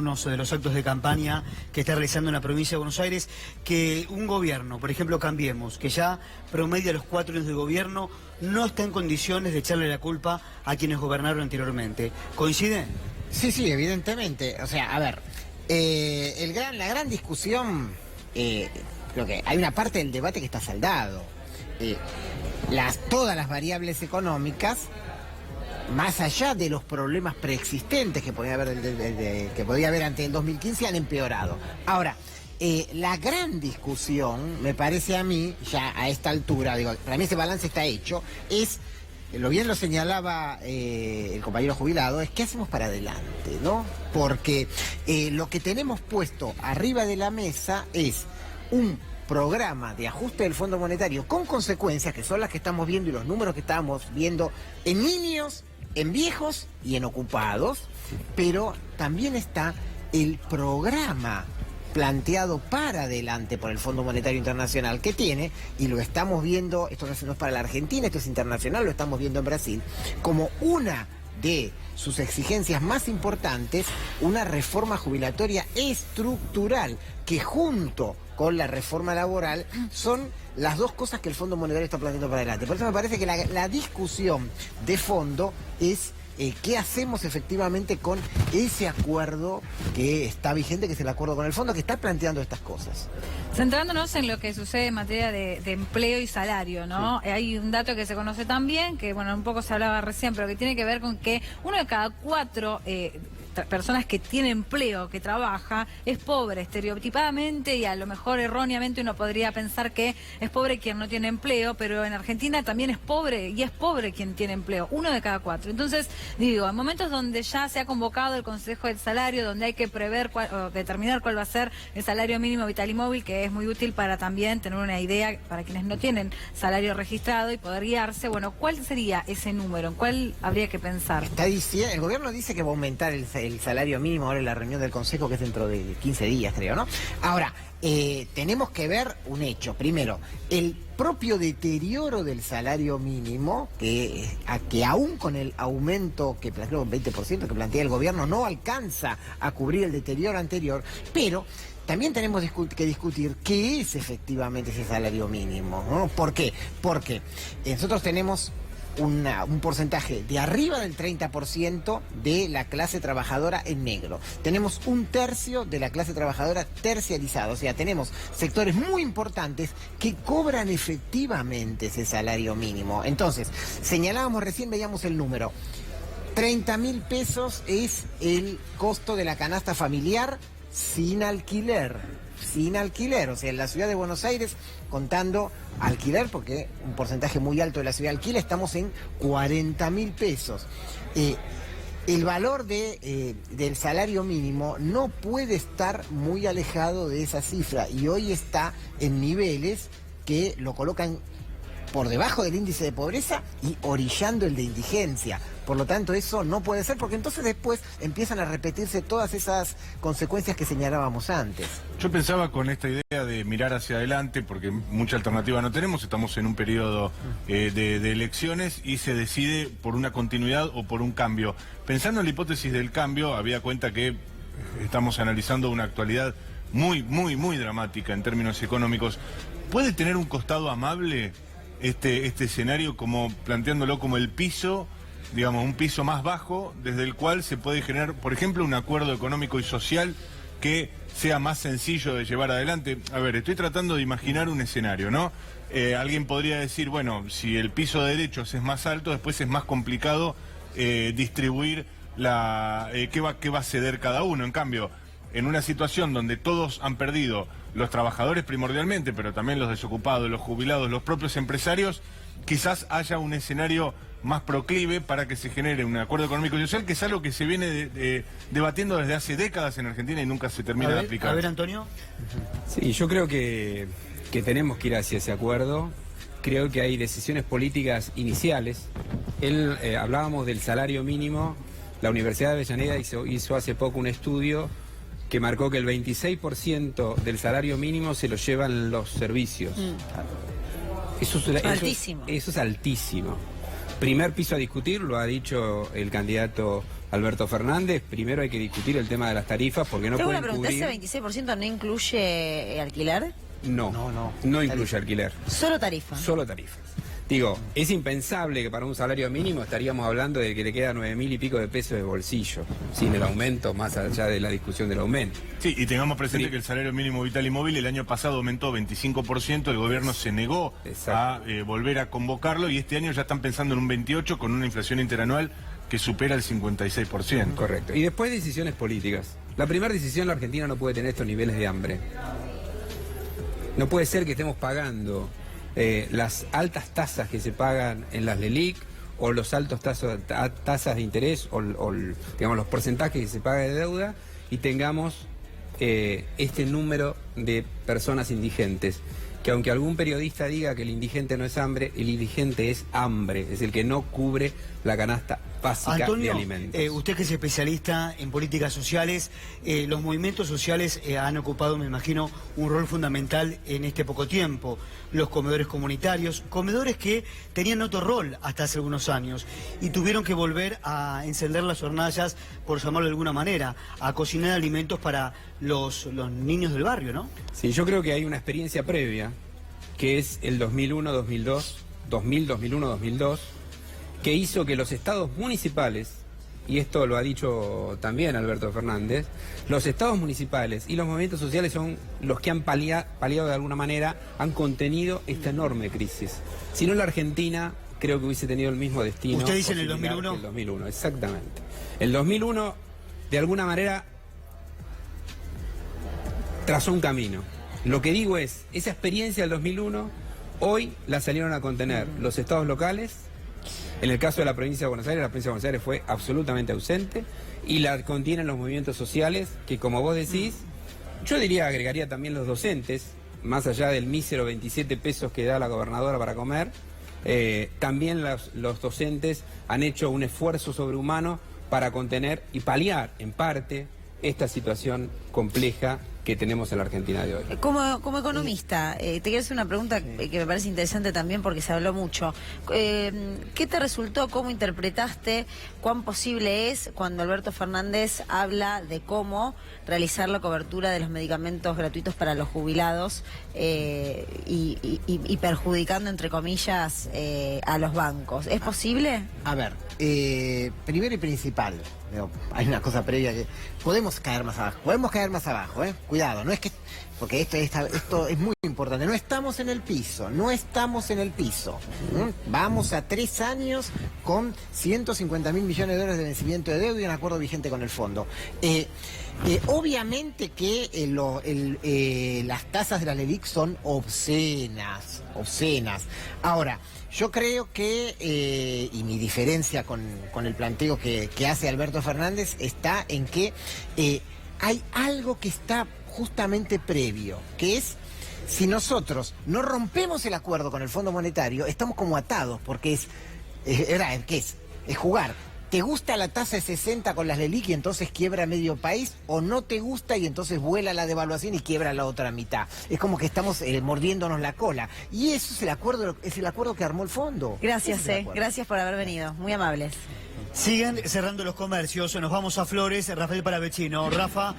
uno de los actos de campaña que está realizando en la provincia de Buenos Aires, que un gobierno, por ejemplo Cambiemos, que ya promedia los 4 años de gobierno, no está en condiciones de echarle la culpa a quienes gobernaron anteriormente. ¿Coincide? Sí, sí, evidentemente. O sea, a ver, la gran discusión, creo que hay una parte del debate que está saldado. Todas las variables económicas, más allá de los problemas preexistentes que podía haber ante el 2015, han empeorado. Ahora, la gran discusión, me parece a mí, ya a esta altura, digo, para mí ese balance está hecho, lo bien lo señalaba el compañero jubilado, es qué hacemos para adelante, ¿no? Porque lo que tenemos puesto arriba de la mesa es un programa de ajuste del Fondo Monetario con consecuencias que son las que estamos viendo y los números que estamos viendo en niños, en viejos y en ocupados, pero también está el programa planteado para adelante por el Fondo Monetario Internacional que tiene, y lo estamos viendo, esto no es para la Argentina, esto es internacional, lo estamos viendo en Brasil, como una de sus exigencias más importantes, una reforma jubilatoria estructural que junto con la reforma laboral son las dos cosas que el Fondo Monetario está planteando para adelante. Por eso me parece que la discusión de fondo es qué hacemos efectivamente con ese acuerdo que está vigente, que es el acuerdo con el fondo, que está planteando estas cosas. Centrándonos en lo que sucede en materia de empleo y salario, ¿no? Sí. Hay un dato que se conoce también, que bueno, un poco se hablaba recién, pero que tiene que ver con que 1 de cada 4 personas que tienen empleo, que trabaja, es pobre estereotipadamente, y a lo mejor erróneamente uno podría pensar que es pobre quien no tiene empleo, pero en Argentina también es pobre, y es pobre quien tiene empleo, 1 de cada 4. Entonces, digo, en momentos donde ya se ha convocado el Consejo del Salario, donde hay que prever o determinar cuál va a ser el salario mínimo vital y móvil, que es muy útil para también tener una idea para quienes no tienen salario registrado y poder guiarse, bueno, ¿cuál sería ese número? ¿En cuál habría que pensar? El gobierno dice que va a aumentar el salario mínimo ahora en la reunión del Consejo, que es dentro de 15 días, creo, ¿no? Ahora, tenemos que ver un hecho. Primero, el propio deterioro del salario mínimo, que aún con el aumento que planteó un 20% que plantea el gobierno, no alcanza a cubrir el deterioro anterior, pero también tenemos que discutir qué es efectivamente ese salario mínimo, ¿no? ¿Por qué? Porque nosotros tenemos un porcentaje de arriba del 30% de la clase trabajadora en negro. Tenemos 1/3 de la clase trabajadora terciarizada, o sea, tenemos sectores muy importantes que cobran efectivamente ese salario mínimo. Entonces, señalábamos recién, veíamos el número, 30.000 pesos es el costo de la canasta familiar sin alquiler, o sea, en la ciudad de Buenos Aires, contando alquiler, porque un porcentaje muy alto de la ciudad alquila, estamos en 40.000 pesos. El valor del salario mínimo no puede estar muy alejado de esa cifra, y hoy está en niveles que lo colocan por debajo del índice de pobreza y orillando el de indigencia. Por lo tanto, eso no puede ser, porque entonces después empiezan a repetirse todas esas consecuencias que señalábamos antes. Yo pensaba con esta idea de mirar hacia adelante, porque mucha alternativa no tenemos, estamos en un periodo de elecciones y se decide por una continuidad o por un cambio. Pensando en la hipótesis del cambio, había cuenta que estamos analizando una actualidad muy dramática en términos económicos. ¿Puede tener un costado amable este escenario, como planteándolo como el piso, digamos, un piso más bajo desde el cual se puede generar, por ejemplo, un acuerdo económico y social que sea más sencillo de llevar adelante? A ver, estoy tratando de imaginar un escenario, ¿no? Alguien podría decir, bueno, si el piso de derechos es más alto, después es más complicado distribuir qué va a ceder cada uno. En cambio, en una situación donde todos han perdido, los trabajadores primordialmente, pero también los desocupados, los jubilados, los propios empresarios, quizás haya un escenario más proclive para que se genere un acuerdo económico y social, que es algo que se viene debatiendo desde hace décadas en Argentina y nunca se termina de aplicar. A ver, Antonio. Sí, yo creo que tenemos que ir hacia ese acuerdo. Creo que hay decisiones políticas iniciales. Hablábamos del salario mínimo. La Universidad de Avellaneda hizo hace poco un estudio que marcó que el 26% del salario mínimo se lo llevan los servicios. Eso es altísimo. Primer piso a discutir, lo ha dicho el candidato Alberto Fernández, primero hay que discutir el tema de las tarifas porque no Tengo una pueden pregunta, cubrir... ¿ese 26% no incluye alquiler? No incluye alquiler. Solo tarifa. Solo tarifas. Digo, es impensable que para un salario mínimo estaríamos hablando de que le queda 9.000 y pico de pesos de bolsillo, sin el aumento, más allá de la discusión del aumento. Sí, y tengamos presente que el salario mínimo vital y móvil el año pasado aumentó 25%, el gobierno se negó a volver a convocarlo y este año ya están pensando en un 28% con una inflación interanual que supera el 56%. Correcto. Y después decisiones políticas. La primera decisión, la Argentina no puede tener estos niveles de hambre. No puede ser que estemos pagando las altas tasas que se pagan en las LELIC o los altos tasas de interés o digamos los porcentajes que se pagan de deuda y tengamos este número de personas indigentes. Que aunque algún periodista diga que el indigente no es hambre, el indigente es hambre, es el que no cubre la canasta básica Antonio, de alimentos. Usted que es especialista en políticas sociales, los movimientos sociales han ocupado, me imagino, un rol fundamental en este poco tiempo. Los comedores comunitarios, comedores que tenían otro rol hasta hace algunos años y tuvieron que volver a encender las hornallas, por llamarlo de alguna manera, a cocinar alimentos para los niños del barrio, ¿no? Sí, yo creo que hay una experiencia previa, que es el 2001-2002, 2000-2001-2002, que hizo que los estados municipales, y esto lo ha dicho también Alberto Fernández, los estados municipales y los movimientos sociales son los que han paliado de alguna manera, han contenido esta enorme crisis. Si no, la Argentina creo que hubiese tenido el mismo destino. ¿Usted dice en el similar 2001? que el 2001, exactamente. El 2001, de alguna manera, trazó un camino. Lo que digo es, esa experiencia del 2001, hoy la salieron a contener los estados locales. En el caso de la provincia de Buenos Aires, la provincia de Buenos Aires fue absolutamente ausente y la contienen los movimientos sociales que, como vos decís, yo diría, agregaría también los docentes, más allá del mísero 27 pesos que da la gobernadora para comer, también los docentes han hecho un esfuerzo sobrehumano para contener y paliar, en parte, esta situación compleja que tenemos en la Argentina de hoy. Como economista, te quiero hacer una pregunta que me parece interesante también porque se habló mucho. ¿Qué te resultó, cómo interpretaste, cuán posible es cuando Alberto Fernández habla de cómo realizar la cobertura de los medicamentos gratuitos para los jubilados y perjudicando, entre comillas, a los bancos? ¿Es posible? A ver, primero y principal, hay una cosa previa que podemos caer más abajo, cuidado, no es que, porque esto es muy importante, no estamos en el piso, vamos a 3 años con 150.000 millones de dólares de vencimiento de deuda y un acuerdo vigente con el fondo. Obviamente que las tasas de la LELIC son obscenas. Ahora, yo creo que, y mi diferencia con el planteo que hace Alberto Fernández está en que hay algo que está justamente previo, que es, si nosotros no rompemos el acuerdo con el Fondo Monetario, estamos como atados, porque es jugar. ¿Te gusta la tasa de 60 con las LELIC y entonces quiebra medio país? ¿O no te gusta y entonces vuela la devaluación y quiebra la otra mitad? Es como que estamos mordiéndonos la cola. Y eso es el acuerdo que armó el fondo. Gracias, gracias por haber venido. Muy amables. Sigan cerrando los comercios, nos vamos a Flores, Rafael Palavecino. Rafa.